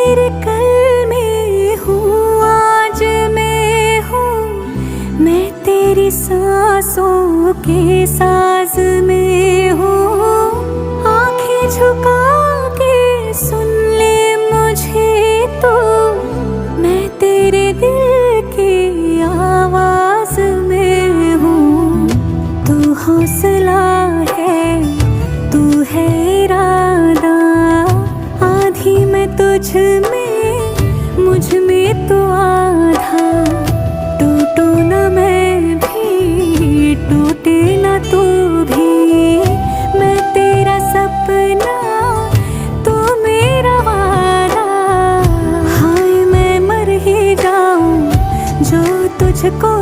तेरे कल में हूँ, आज मैं हूँ, मैं तेरी सांसों के साज में हूँ। आंखें झुका के सुन ले मुझे तो, मैं तेरे दिल की आवाज में हूँ। तू हौसला है, तू है इरादा, आधी मैं तुझ में, मुझ में तो आधा। टूटू न मैं भी, टूटे न तू भी, मैं तेरा सपना, तू मेरा वादा। हाय मैं मर ही जाऊं जो तुझको